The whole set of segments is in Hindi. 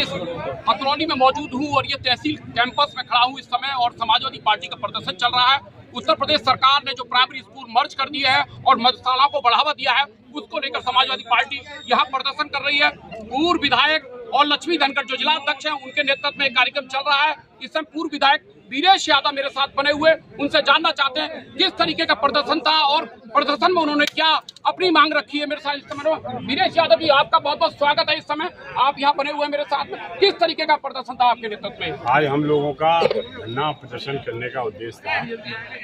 अतरौली में मौजूद हूँ और ये तहसील कैंपस में खड़ा हूँ इस समय और समाजवादी पार्टी का प्रदर्शन चल रहा है। उत्तर प्रदेश सरकार ने जो प्राइमरी स्कूल मर्ज कर दिए है और मदरसाओं को बढ़ावा दिया है, उसको लेकर समाजवादी पार्टी यहाँ प्रदर्शन कर रही है। पूर्व विधायक और लक्ष्मी धनखड़ जो जिला अध्यक्ष हैं, उनके नेतृत्व में कार्यक्रम चल रहा है। इस समय पूर्व विधायक वीरेश यादव मेरे साथ बने हुए, उनसे जानना चाहते हैं किस तरीके का प्रदर्शन था और प्रदर्शन में उन्होंने क्या अपनी मांग रखी है। मेरे साथ इस समय वीरेश यादव जी, आपका बहुत बहुत स्वागत है। इस समय आप यहाँ बने हुए मेरे साथ, किस तरीके का प्रदर्शन था आपके नेतृत्व में? आज हम लोगों का धरना प्रदर्शन करने का उद्देश्य था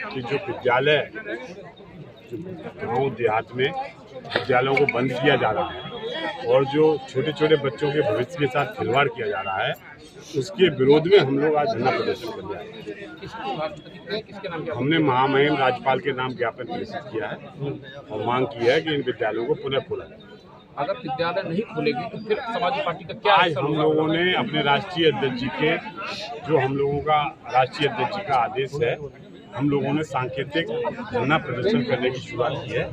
कि जो विद्यालय गाँव देहात में विद्यालयों को बंद किया जा रहा है और जो छोटे छोटे बच्चों के भविष्य के साथ खिलवाड़ किया जा रहा है, उसके विरोध में हम लोग आज धरना प्रदर्शन कर रहे हैं। हमने महामहिम राज्यपाल के नाम ज्ञापन प्रेषित किया है और मांग की है कि इन विद्यालयों को पुनः खोला जाए। अगर विद्यालय नहीं खुलेगी तो फिर समाजवादी पार्टी का क्या? आज हम लोगों ने अपने राष्ट्रीय अध्यक्ष जी के, जो हम लोगों का राष्ट्रीय अध्यक्ष जी का आदेश है, हम लोगों ने सांकेतिक धरना प्रदर्शन करने की शुरुआत की है।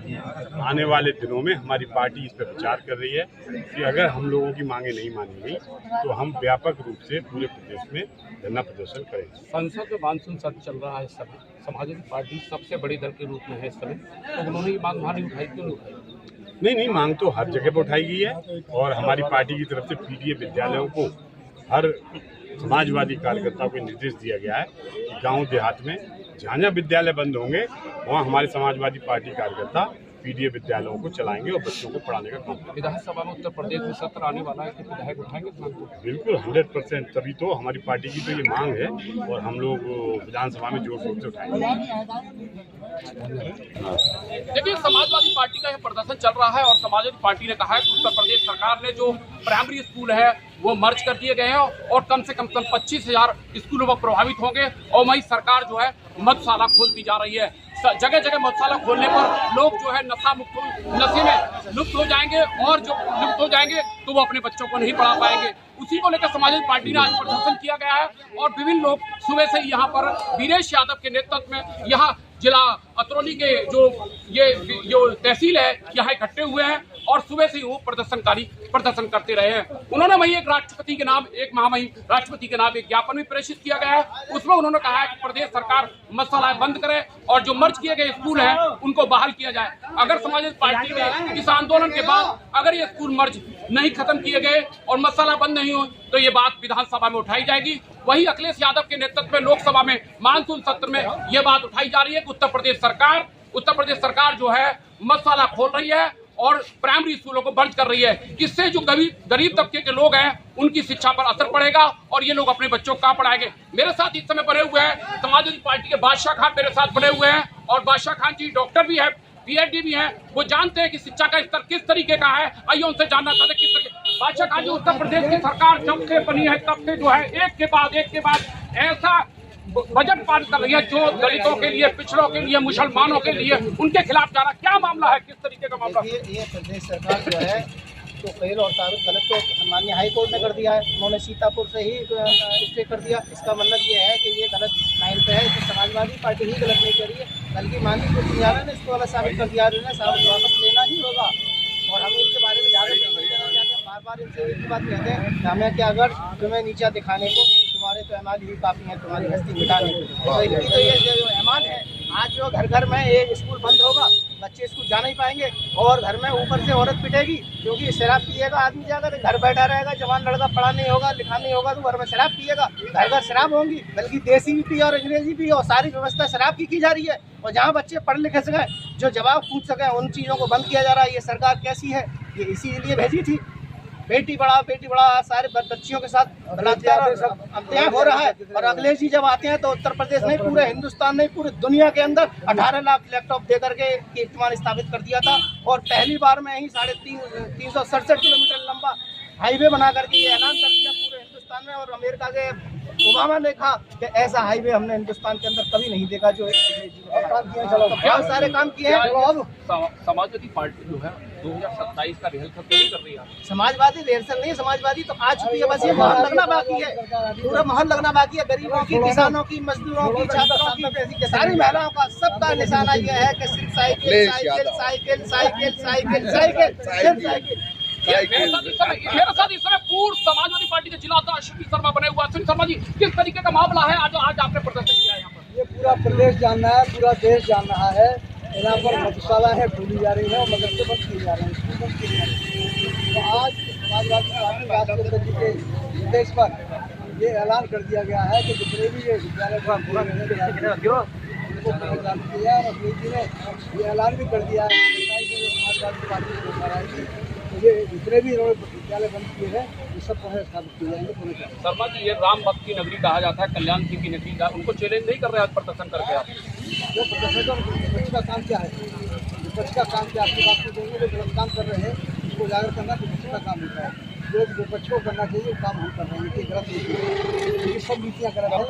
आने वाले दिनों में हमारी पार्टी इस पर विचार कर रही है कि अगर हम लोगों की मांगे नहीं मानी गई तो हम व्यापक रूप से पूरे प्रदेश में धरना प्रदर्शन करेंगे। संसद में मानसून सत्र चल रहा है इस समय, समाजवादी पार्टी सबसे बड़े दल के रूप में है इस समय, तो उन्होंने ये मांग वहाँ नहीं उठाई, क्यों नहीं उठाई? नहीं, मांग तो हर जगह पर उठाई गई है और हमारी पार्टी की तरफ से पीडीए विद्यालयों को हर समाजवादी कार्यकर्ताओं को निर्देश दिया गया है कि गाँव देहात में जहाँ जहाँ विद्यालय बंद होंगे वहाँ हमारे समाजवादी पार्टी कार्यकर्ता पीडीए विद्यालयों को चलाएंगे और बच्चों को पढ़ाने का काम करेंगे। विधानसभा में उत्तर प्रदेश में सत्र आने वाला है कि विधायक उठाएंगे मांग को? बिल्कुल 100%, तभी तो हमारी पार्टी की तो ये मांग है और हम लोग विधानसभा में जोर शोर से उठाएंगे। देखिए, समाजवादी पार्टी का यह प्रदर्शन चल रहा है और समाजवादी पार्टी ने कहा है कि उत्तर प्रदेश सरकार ने जो प्राइमरी स्कूल है वो मर्ज कर दिए गए हैं और कम से कम 25,000 स्कूलों में प्रभावित होंगे और वहीं सरकार जो है मधुशाला खोलती जा रही है। जगह जगह मधुशाला खोलने पर लोग जो है नशे में लुप्त हो जाएंगे और जो लुप्त हो जाएंगे तो वो अपने बच्चों को नहीं पढ़ा पाएंगे। उसी को लेकर समाजवादी पार्टी ने आज प्रदर्शन किया गया है और विभिन्न लोग सुबह से यहाँ पर वीरेश यादव के नेतृत्व में यहाँ जिला अतरौली के जो तहसील है यहाँ इकट्ठे हुए हैं और सुबह से वो प्रदर्शन करते रहे हैं। उन्होंने वही एक राष्ट्रपति के नाम, एक महामहिम राष्ट्रपति के नाम एक ज्ञापन भी प्रेषित किया गया है। उसमें उन्होंने कहा है कि प्रदेश सरकार मसाला बंद करे और जो मर्ज किए गए स्कूल हैं उनको बहाल किया जाए। अगर समाजवादी पार्टी में इस आंदोलन के बाद अगर ये स्कूल मर्ज नहीं खत्म किए गए और मसाला बंद नहीं हो तो ये बात विधानसभा में उठाई जाएगी। वही अखिलेश यादव के नेतृत्व में लोकसभा में मानसून सत्र में ये बात उठाई जा रही है कि उत्तर प्रदेश सरकार जो है मसाला खोल रही है और प्राइमरी स्कूलों को बंद कर रही है। इससे जो गरीब तबके के लोग हैं उनकी शिक्षा पर असर पड़ेगा और ये लोग अपने बच्चों को कहाँ पढ़ाएंगे। मेरे साथ इस समय बने हुए हैं समाजवादी पार्टी के बादशाह खान, मेरे साथ बने हुए हैं और बादशाह खान जी डॉक्टर भी है, पीएचडी भी है, वो जानते हैं कि शिक्षा का स्तर किस तरीके का है। आइए उनसे जानना चाहते हैं किस तरीके। बादशाह खान जी, उत्तर प्रदेश की सरकार जब से बनी है तब से जो है एक के बाद ऐसा बजट पास कर रही है जो दलितों के लिए, पिछड़ों के लिए, मुसलमानों के लिए, उनके खिलाफ जा रहा। क्या मामला है, किस तरीके का मामला? ये प्रदेश सरकार जो है तो फेल और साबित गलत तो माननीय हाई कोर्ट ने कर दिया है। उन्होंने सीतापुर से ही स्टे कर दिया। इसका मतलब ये है कि ये गलत लाइन पे है कि समाजवादी पार्टी ही गलत नहीं कर रही है, बल्कि माननीय कोर्ट न्यायालय ने इसको गलत साबित कर दिया है। वापस लेना ही होगा और हमें इनके बारे में ज़्यादा बार इनसे एक बात कहते हैं कि हमें क्या, अगर तुम्हें नीचा दिखाने को तुम्हारे तो ऐमान ही काफ़ी है, तुम्हारी हस्ती मिटाने को। तो इनकी तो ये जो ऐमान है, आज जो घर घर में एक स्कूल बंद होगा, बच्चे स्कूल जा नहीं पाएंगे और घर में ऊपर से औरत पिटेगी क्योंकि शराब पिएगा आदमी, जाकर घर बैठा रहेगा, जवान लड़का पढ़ा नहीं होगा, लिखा नहीं होगा तो घर में शराब पिएगा, घर घर शराब होंगी, बल्कि देसी भी पी और अंग्रेजी भी, और सारी व्यवस्था शराब की जा रही है। और जहाँ बच्चे पढ़ लिखे सकें, जो जवाब पूछ सकें, उन चीज़ों को बंद किया जा रहा है। ये सरकार कैसी है, ये इसीलिए भेजी थी। बेटी बढ़ाओ, सारे बच्चियों के साथ बलात्कार अत्याचार हो रहा है। और अखिलेश जी जब आते हैं तो उत्तर प्रदेश नहीं, पूरे हिंदुस्तान नहीं, पूरी दुनिया के अंदर 18 लाख लैपटॉप दे करके कीर्तिमान स्थापित कर दिया था। और पहली बार में ही 367 किलोमीटर लंबा हाईवे बना करके ये ऐलान कर दिया पूरे हिंदुस्तान में। और अमेरिका के ओबामा ने कहा कि ऐसा हाईवे हमने हिंदुस्तान के अंदर कभी नहीं देखा जो बहुत सारे काम किए हैं। समाजवादी पार्टी जो है 2027 का रिहर्सल नहीं कर रही है। समाजवादी रिहर्सल नहीं, समाजवादी तो आ चुकी है, बस ये महल लगना बाकी है, पूरा महल लगना बाकी है। गरीबों की, किसानों की, मजदूरों की, छात्रों की, सारी महिलाओं का, सबका निशाना ये है कि सिर्फ cycle cycle cycle cycle cycle cycle सिर्फ साइकिल। मेरे साथ इस समय पूर्व समाजवादी पार्टी के जिला अध्यक्ष अश्विनी शर्मा बने हुए। अश्विनी शर्मा जी, किस तरीके का मामला है आज आपने प्रदर्शन किया है यहाँ पर? ये पूरा प्रदेश जान रहा है, पूरा देश जान रहा है। यहाँ पर मधुशाला है खोली जा रही है और मदरसे बंद किए जा रहे हैं, स्कूल बंद किए जा रहे हैं। तो आज समाजवादी पार्टी राष्ट्रीय अध्यक्ष जी के निर्देश पर ये ऐलान कर दिया गया है कि जितने भी ये विद्यालय का पूरा उनको पहचान किया है। और अखिलेश जी ने ये ऐलान भी कर दिया है कि समाजवादी पार्टी की सरकार आएगी तो ये जितने भी इन्होंने विद्यालय बंद किए हैं ये सब पुनः स्थापित किए जाएंगे। शर्मा जी, ये राम भक्त की नगरी कहा जाता है, कल्याण सिंह की नगरी का, उनको चैलेंज नहीं कर रहे आज प्रदर्शन करके आप? जो प्रदर्शन विपक्ष का काम क्या है? विपक्ष का काम क्या आपकी बात को देंगे? जो गलत काम कर रहे हैं उसको उजागर करना विपक्ष का काम होता है। जो विपक्ष को करना चाहिए वो काम हम कर रहे हैं कि गलत नीति है, सब नीतियाँ गलत है। और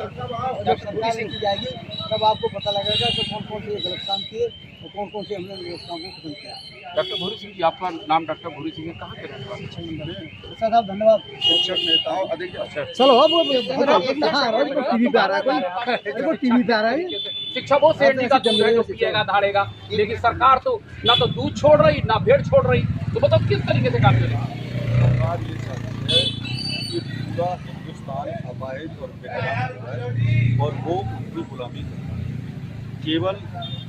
जब सरकार नहीं की जाएगी तब आपको पता लगेगा कि कौन कौन से गलत काम किए और कौन कौन से हमने व्यवस्थाओं को खत्म किया। डॉक्टर भूरी सिंह जी, आपका नाम डॉक्टर भूरी सिंह है, कहाँ के रहने वाले? साहब धन्यवाद। शिक्षक नेताओं अधिक चलो अब टीवी पे आ रहा है, टीवी पे आ रहा है। शिक्षा बहुत से एंटी का दूध है जो पिएगा धाड़ेगा, लेकिन सरकार तो ना तो दूध छोड़ रही ना भेड़ छोड़ रही। तो बताओ किस तरीके से काम करेगा? सरकार ये चाहती है कि पूरा हिंदुस्तान अबाइद और बेकरार है और वो उनकी गुलामी करता है, केवल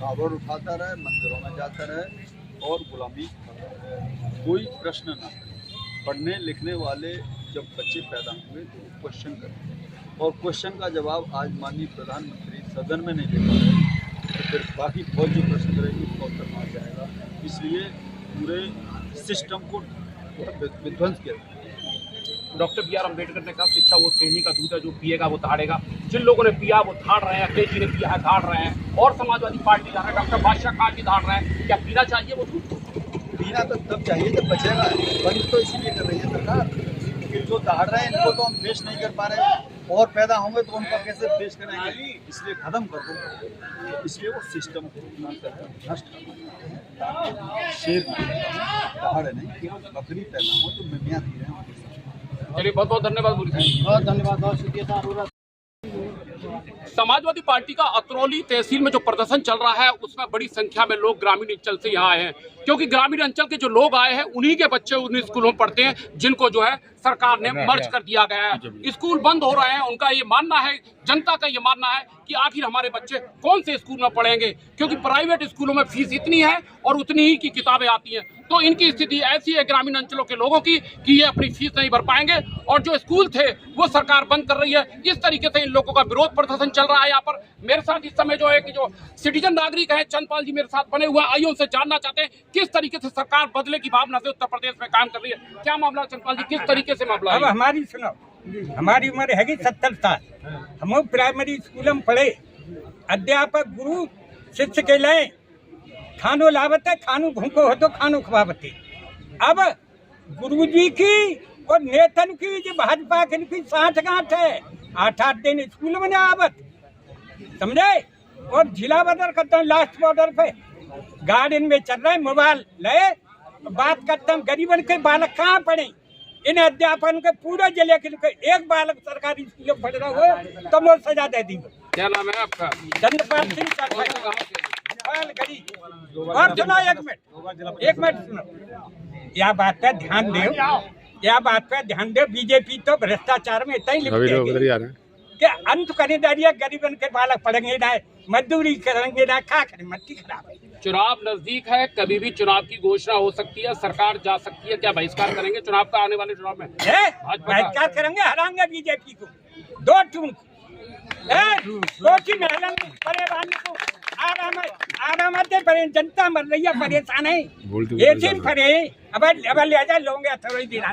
कावड़ उठाता रहे, मंदिरों में जाता रहे और गुलामी करता रहे। कोई प्रश्न ना पढ़ने लिखने वाले जब बच्चे पैदा हुए तो वो क्वेश्चन करते हैं और क्वेश्चन का जवाब आज माननीय प्रधानमंत्री सदन में नहीं दे पा रहे तो फिर बाकी बहुत जो प्रश्न करेगी उसका उत्तर मार जाएगा। इसलिए पूरे सिस्टम को विध्वंस किया। डॉक्टर बी आर अम्बेडकर ने कहा शिक्षा वो श्रेणी का दूध है, जो पिएगा वो धाड़ेगा। जिन लोगों ने पिया वो धाड़ रहे हैं, अखिलेश जी ने पिया है धाड़ रहे हैं, और समाजवादी पार्टी धाड़ रहे हैं, डॉक्टर बादशाह खान जी धाड़ रहे हैं। क्या पीना चाहिए वो दूध? पीना तो तब चाहिए जब बचेगा। बंद तो इसीलिए कर रही है सरकार कि जो दहाड़ रहे हैं इनको तो हम पेश नहीं कर पा रहे और पैदा होंगे तो उनका कैसे पेश करेंगे, इसलिए खत्म कर दो। इसलिए वो सिस्टम को नष्ट ताकि शेर दहाड़े नहीं बकरी पैदा हो तो मिमियाँ दी रहे हैं। चलिए, बहुत बहुत धन्यवाद भूरी सिंह। बहुत धन्यवाद, बहुत शुक्रिया था। समाजवादी पार्टी का अतरौली तहसील में जो प्रदर्शन चल रहा है उसमें बड़ी संख्या में लोग ग्रामीण अंचल से यहाँ आए हैं, क्योंकि ग्रामीण अंचल के जो लोग आए हैं उन्हीं के बच्चे उन स्कूलों में पढ़ते हैं जिनको जो है सरकार ने मर्ज कर दिया गया है। स्कूल बंद हो रहे हैं, उनका ये मानना है, जनता का ये मानना है कि आखिर हमारे बच्चे कौन से स्कूल में पढ़ेंगे, क्योंकि प्राइवेट स्कूलों में फीस इतनी है और उतनी ही की किताबें आती हैं। तो इनकी स्थिति ऐसी है ग्रामीण अंचलों के लोगों की कि ये अपनी फीस नहीं भर पाएंगे और जो स्कूल थे वो सरकार बंद कर रही है। इस तरीके से इन लोगों का विरोध प्रदर्शन चल रहा है। यहाँ पर मेरे साथ इस समय जो है कि जो सिटीजन नागरिक है चंदपाल जी मेरे साथ बने हुए, आइए उनसे जानना चाहते हैं किस तरीके से सरकार बदले की भावना से उत्तर प्रदेश में काम कर रही है। क्या मामला चंदपाल जी, किस तरीके से मामला? अब हमारी सुनो, हमारी उम्र है 70 साल, हम प्राइमरी स्कूल में पढ़े, अध्यापक गुरु शिष्य के लिए खानो लावत है, खानो भूखो हो तो खानो खवावते। अब गुरुजी की और नेतन की जो भाजपा की 60 गांठ है, 8-8 दिन स्कूल में आवत, समझे। और जिला बदर करते हैं, लास्ट बॉर्डर पे गार्डन में चल रहे मोबाइल ले बात करते हैं। गरीबन के बालक कहाँ पढ़े? इन अध्यापन के पूरे जिले के एक बालक सरकारी स्कूल में पढ़ रहा हो तो वो सजा दे दी। क्या नाम है आपका? चंद्रपाल सिंह। और सुनो एक मिनट सुनो, यह बात पे ध्यान दो, यह बात पे ध्यान दो। बीजेपी तो भ्रष्टाचार में इतना ही लिखती कि अंत खरीदारियां गरीबन के बालक पढ़ेंगे ना, मजदूरी करेंगे ना, खा करें मट्टी खराब है। चुनाव नजदीक है, कभी भी चुनाव की घोषणा हो सकती है, सरकार जा सकती है। क्या बहिष्कार करेंगे चुनाव का, आने वाले चुनाव में? बहिष्कार करेंगे, हराएंगे बीजेपी को 2 टून को आराम जनता मर रही है, परेशान है, अब ले जा लोगे थोड़ी देर।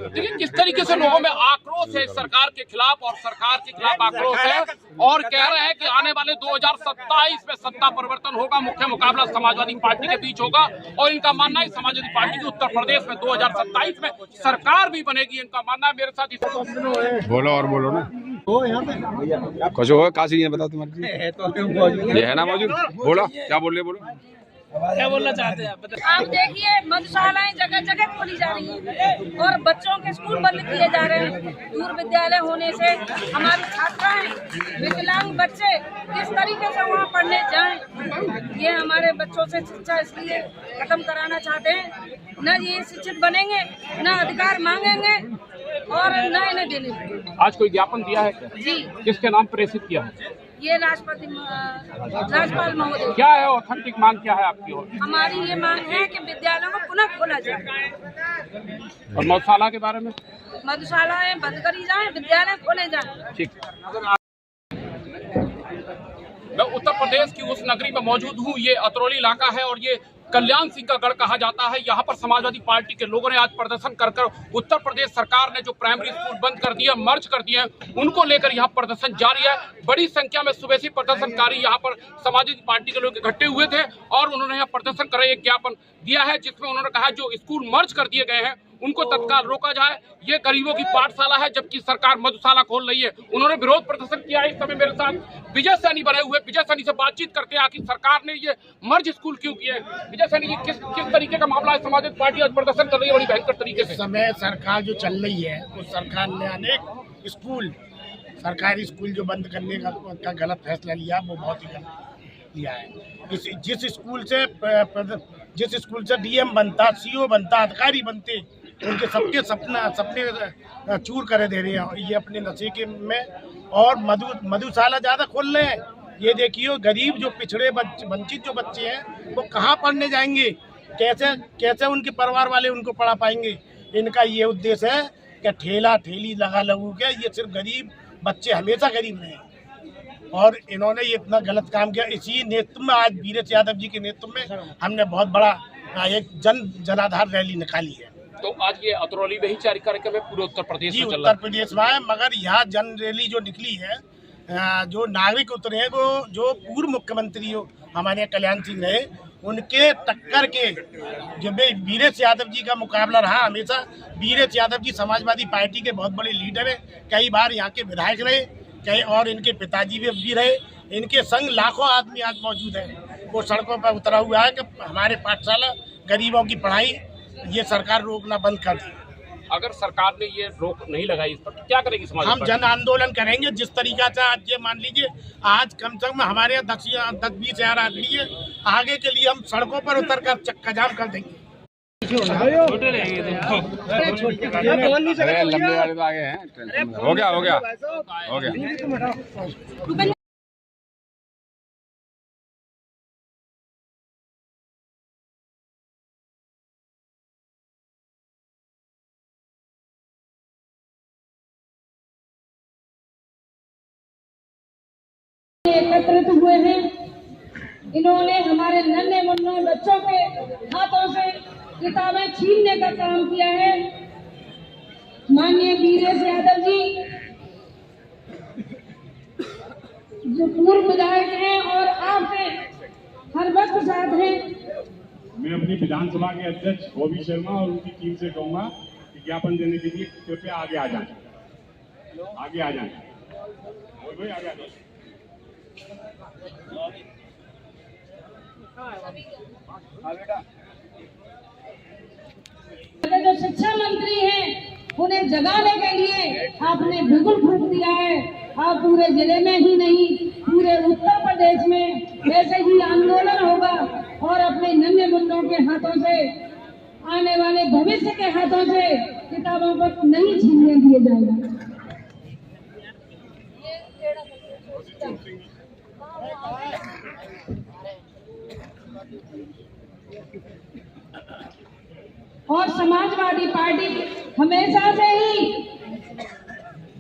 देखिए किस तरीके से लोगों में आक्रोश है सरकार के खिलाफ, और सरकार के खिलाफ आक्रोश है, और कह रहे हैं कि आने वाले 2027 में सत्ता परिवर्तन होगा, मुख्य मुकाबला समाजवादी पार्टी के बीच होगा। और इनका मानना है समाजवादी पार्टी की उत्तर प्रदेश में 2027 में सरकार भी बनेगी, इनका मानना है। मेरे साथ बोलो और बोलो ना, कुछ हो काशी है, बताओ तुम्हारी ये है ना मौजूद, बोलो क्या बोल रहे, बोलो क्या बोलना चाहते हैं आप? आप देखिए मधुशालाएं जगह जगह खोली जा रही हैं और बच्चों के स्कूल बंद किए जा रहे हैं। दूर विद्यालय होने से हमारी छात्राएं, विकलांग बच्चे किस तरीके से वहाँ पढ़ने जाएं, ये हमारे बच्चों से शिक्षा इसलिए खत्म कराना चाहते हैं। न ये शिक्षित बनेंगे, न अधिकार मांगेंगे और न इन्हें देने। आज कोई ज्ञापन दिया है क्या? जी, किसके नाम प्रेषित किया है? ये राज्यपाल महोदय। क्या है ऑथेंटिक मांग, क्या है आपकी? और हमारी ये मांग है कि विद्यालयों को पुनः खोला जाए और मधुशाला के बारे में? मधुशालाएं बंद करी जाए, विद्यालय खोले जाए। ठीक। मैं उत्तर प्रदेश की उस नगरी में मौजूद हूँ। ये अतरौली इलाका है और ये कल्याण सिंह का गढ़ कहा जाता है। यहाँ पर समाजवादी पार्टी के लोगों ने आज प्रदर्शन कर उत्तर प्रदेश सरकार ने जो प्राइमरी स्कूल बंद कर दिए, मर्ज कर दिए, उनको लेकर यहाँ प्रदर्शन जारी है। बड़ी संख्या में सुबह से प्रदर्शनकारी यहाँ पर समाजवादी पार्टी के लोग इकट्ठे हुए थे और उन्होंने यहाँ प्रदर्शन कर एक ज्ञापन दिया है, जिसमें उन्होंने कहा जो स्कूल मर्ज कर दिए गए हैं उनको तत्काल रोका जाए। ये गरीबों की पाठशाला है जबकि सरकार मधुशाला खोल रही है। उन्होंने विरोध प्रदर्शन किया। इस समय मेरे साथ विजय सैनी बने हुए, विजय सैनी से बातचीत करते हैं आखिर सरकार ने ये मर्ज स्कूल क्यों किए। विजय सैनी जी, किस तरीके का मामला है? समाजवादी पार्टी आज प्रदर्शन कर रही है बड़ी भयंकर तरीके से। समय सरकार जो चल रही है उस सरकार ने अनेक स्कूल, सरकारी स्कूल जो बंद करने का गलत फैसला लिया, वो बहुत ही गलत लिया है। जिस स्कूल से डीएम बनता, सीओ बनता, अधिकारी बनते, उनके सपने चूर करे दे रहे हैं ये अपने नशे के में। और मधुशाला ज़्यादा खोल रहे हैं। ये देखिए गरीब जो पिछड़े वंचित जो बच्चे हैं वो कहाँ पढ़ने जाएंगे, कैसे उनके परिवार वाले उनको पढ़ा पाएंगे। इनका ये उद्देश्य है कि ठेला ठेली लगा लगू के ये सिर्फ गरीब बच्चे हमेशा गरीब रहे और इन्होंने ये इतना गलत काम किया। इसी नेतृत्व में आज वीरेश यादव जी के नेतृत्व में हमने बहुत बड़ा एक जनाधार रैली निकाली है। तो आज ये अतरौली में ही जारी कार्यक्रम है, पूरे उत्तर प्रदेश में चल रहा है? उत्तर प्रदेश में है, मगर यहाँ जन रैली जो निकली है, जो नागरिक उतरे हैं वो जो पूर्व मुख्यमंत्री हमारे कल्याण सिंह रहे, उनके टक्कर के जो वीरेश यादव जी का मुकाबला रहा। हमेशा वीरेश यादव जी समाजवादी पार्टी के बहुत बड़े लीडर हैं, कई बार यहाँ के विधायक रहे, कई और इनके पिताजी भी रहे। इनके संग लाखों आदमी आज मौजूद है। वो सड़कों पर उतरा हुआ है कि हमारे पाठशाला गरीबों की पढ़ाई ये सरकार रोकना बंद कर दी। अगर सरकार ने ये रोक नहीं लगाई इस पर तो क्या करेगी समाज? हम जन आंदोलन करेंगे। जिस तरीका से आज ये मान लीजिए, आज कम से कम हमारे 10-20 हजार आदमी है, आगे के लिए हम सड़कों पर उतर कर चक्का जाम कर देंगे। अरे लंबे वाले तो आगे हैं। हो गया। एकत्रित हुए हैं, इन्होंने हमारे नन्हे मुन्ने बच्चों के हाथों से किताबें छीनने का काम किया है। माननीय वीरेश यादव जी जो पूर्व विधायक हैं और आपसे हर वक्त साथ हैं। मैं अपनी विधानसभा के अध्यक्ष बॉबी शर्मा और उनकी टीम से कहूँगा कि ज्ञापन देने के लिए कृपया आगे आ जाएं। आगे आ जाएं। जो शिक्षा मंत्री हैं उन्हें जगाने के लिए आपने बिल्कुल फूंक दिया है। आप पूरे जिले में ही नहीं, पूरे उत्तर प्रदेश में ऐसे ही आंदोलन होगा और अपने नन्हे मुन्नों के हाथों से, आने वाले भविष्य के हाथों से किताबों को नहीं छीनने दिए जाएगा। और समाजवादी पार्टी हमेशा से ही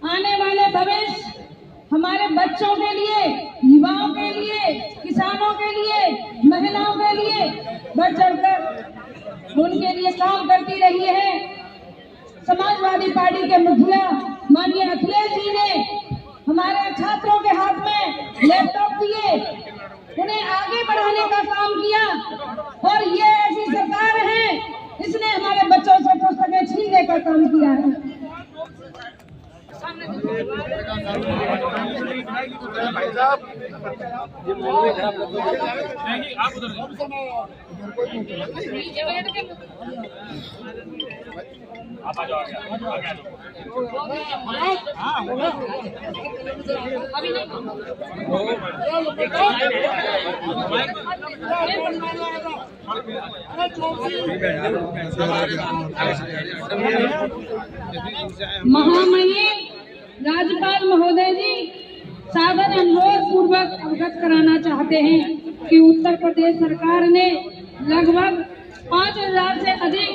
आने वाले भविष्य हमारे बच्चों के लिए, युवाओं के लिए, किसानों के लिए, महिलाओं के लिए बढ़ चढ़कर उनके लिए काम करती रही है। समाजवादी पार्टी के मुखिया माननीय अखिलेश जी ने हमारे छात्रों के हाथ में लैपटॉप दिए, उन्हें आगे बढ़ाने का काम किया और ये ऐसी सरकार है इसने हमारे बच्चों से पुस्तकें छीनने का काम किया है। आप उधर अभी नहीं महामहिम राज्यपाल महोदय जी सादर अनुरोध पूर्वक अवगत कराना चाहते हैं कि उत्तर प्रदेश सरकार ने लगभग 5000 से अधिक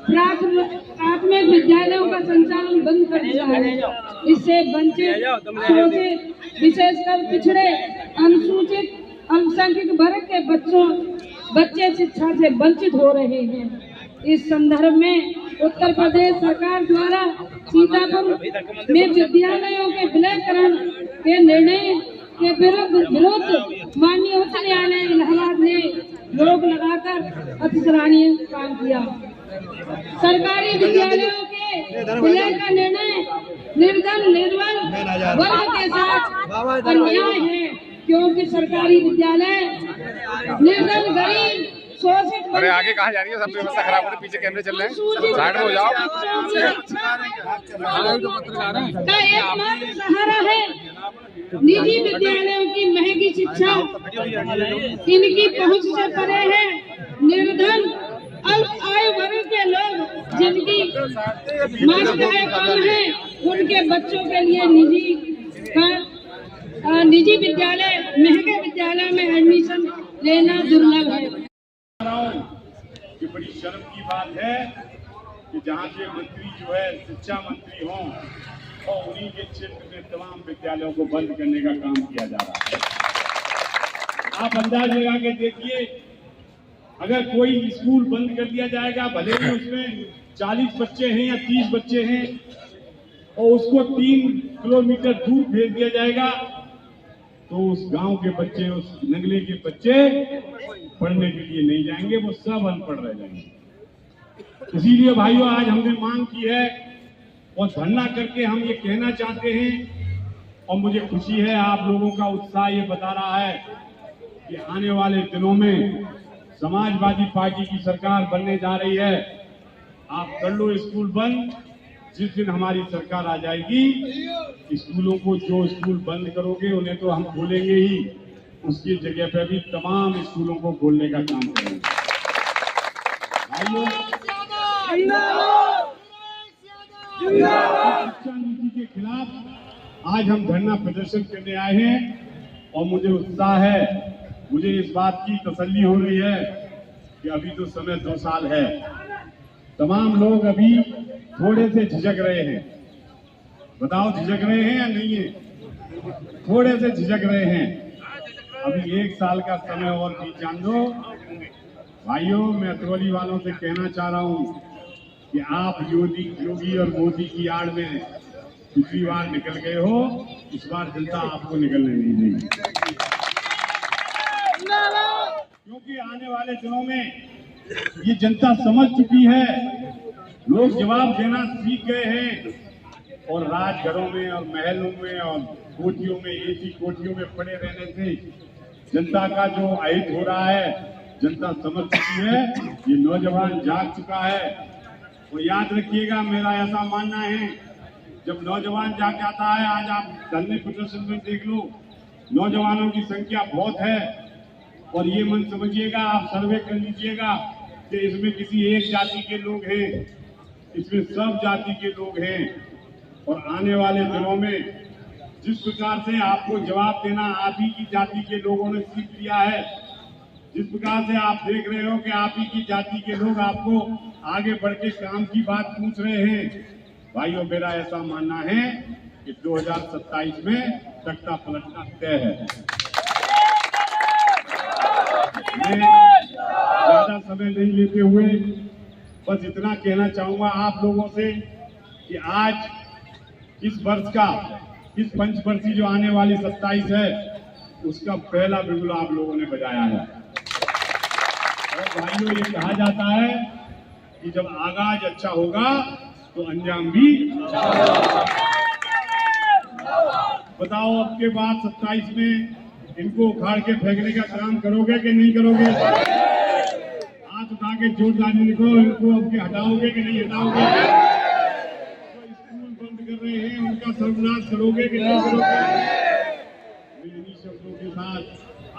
प्राथमिक विद्यालयों का संचालन बंद कर दिया है। इससे वंचित, शोषित, विशेषकर पिछड़े, अनुसूचित, अल्पसंख्यक वर्ग के बच्चे शिक्षा से वंचित हो रहे हैं। इस संदर्भ में उत्तर प्रदेश सरकार द्वारा सीतापुर में विद्यालयों के विलयकरण के निर्णय के विरुद्ध माननीय उच्च न्यायालय इलाहाबाद ने रोक लगाकर अति सराहनीय काम किया। सरकारी विद्यालयों के विलय का निर्णय निर्धन निर्बल वर्ग के साथ अन्याय है, क्योंकि सरकारी विद्यालय निर्धन गरीब शोषित अरे आगे कहाँ जा रही है? सब व्यवस्था खराब हो रही, पीछे कैमरे चल रहे हैं, साइड में हो जाओ। का एकमात्र सहारा है। निजी विद्यालयों की महंगी शिक्षा इनकी पहुंच से परे है। निर्धन अल्प आय वर्ग के लोग जिनकी मासिक आय कम है, उनके बच्चों के लिए निजी विद्यालय, महंगे विद्यालय में एडमिशन लेना दुर्लभ है। कि बड़ी शर्म की बात है कि जहाँ के मंत्री जो है शिक्षा मंत्री हों और उन्हीं के क्षेत्र में तमाम विद्यालयों को बंद करने का काम किया जा रहा है। आप अंदाज लगा के देखिए, अगर कोई स्कूल बंद कर दिया जाएगा, भले ही उसमें 40 बच्चे हैं या 30 बच्चे हैं, और उसको 3 किलोमीटर दूर भेज दिया जाएगा, तो उस गांव के बच्चे, उस नगले के बच्चे पढ़ने के लिए नहीं जाएंगे, वो सब अनपढ़ रह जाएंगे। इसीलिए भाइयों, आज हमने मांग की है और धरना करके हम ये कहना चाहते हैं, और मुझे खुशी है आप लोगों का उत्साह ये बता रहा है कि आने वाले दिनों में समाजवादी पार्टी की सरकार बनने जा रही है। आप कर लो स्कूल बंद, जिस दिन हमारी सरकार आ जाएगी, स्कूलों को, जो स्कूल बंद करोगे उन्हें तो हम खोलेंगे ही, उसकी जगह पे भी तमाम स्कूलों को खोलने का काम करेंगे। शिक्षा नीति के खिलाफ आज हम धरना प्रदर्शन करने आए हैं, और मुझे उत्साह है, मुझे इस बात की तसल्ली हो रही है कि अभी तो समय 2 साल है। तमाम लोग अभी थोड़े से झिझक रहे हैं। बताओ, झिझक रहे हैं या नहीं है? थोड़े से झिझक रहे हैं। अभी 1 साल का समय और बीत जान दो। भाइयों, मैं अतरौली वालों से कहना चाह रहा हूं कि आप योगी और मोदी की आड़ में पिछली बार निकल गए हो, इस बार जनता आपको निकलने नहीं देगी, क्योंकि आने वाले दिनों में ये जनता समझ चुकी है, लोग जवाब देना सीख गए हैं, और राजघरों में और महलों में और कोठियों में, एसी कोठियों में पड़े रहने से जनता का जो अहित हो रहा है, जनता समझ चुकी है। ये नौजवान जाग चुका है। और याद रखिएगा, मेरा ऐसा मानना है, जब नौजवान जाग जाता है, आज आप धरने प्रदर्शन में देख लो, नौजवानों की संख्या बहुत है, और ये मन समझिएगा, आप सर्वे कर लीजिएगा कि इसमें किसी एक जाति के लोग हैं, इसमें सब जाति के लोग हैं। और आने वाले दिनों में जिस प्रकार से आपको जवाब देना आप ही की जाति के लोगों ने सीख लिया है, जिस प्रकार से आप देख रहे हो कि आप ही की जाति के लोग आपको आगे बढ़ के काम की बात पूछ रहे हैं, भाइयों, मेरा ऐसा मानना है कि 2027 में तख्ता पलटना तय है। मैं ज्यादा समय नहीं लेते हुए बस इतना कहना चाहूंगा आप लोगों से कि आज इस वर्ष का, इस पंचवर्षीय जो आने वाली 27 है, उसका पहला बिगुल आप लोगों ने बजाया है। और भाइयों, ये कहा जाता है कि जब आगाज अच्छा होगा तो अंजाम भी अच्छा होगा। बताओ, अब के बाद 27 में इनको उखाड़ के फेंकने का काम करोगे कि नहीं करोगे? हाथ उठा के जोरदार लिखो, इनको अब के हटाओगे कि नहीं हटाओगे? का सर्वनाश करोगे कि नहीं करोगे? इन्हीं शब्दों के साथ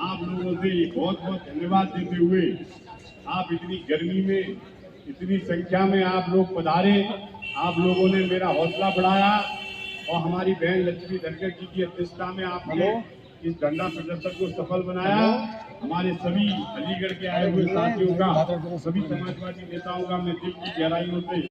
आप लोगों से बहुत बहुत धन्यवाद देते हुए, आप इतनी गर्मी में इतनी संख्या में आप लोग पधारे, आप लोगों ने मेरा हौसला बढ़ाया और हमारी बहन लक्ष्मी धनखड़ जी की अध्यक्षता में आपने इस धरना प्रदर्शन को सफल बनाया। हमारे सभी अलीगढ़ के आए हुए साथियों का, सभी समाजवादी नेताओं का मैं दिल की गहराइयों से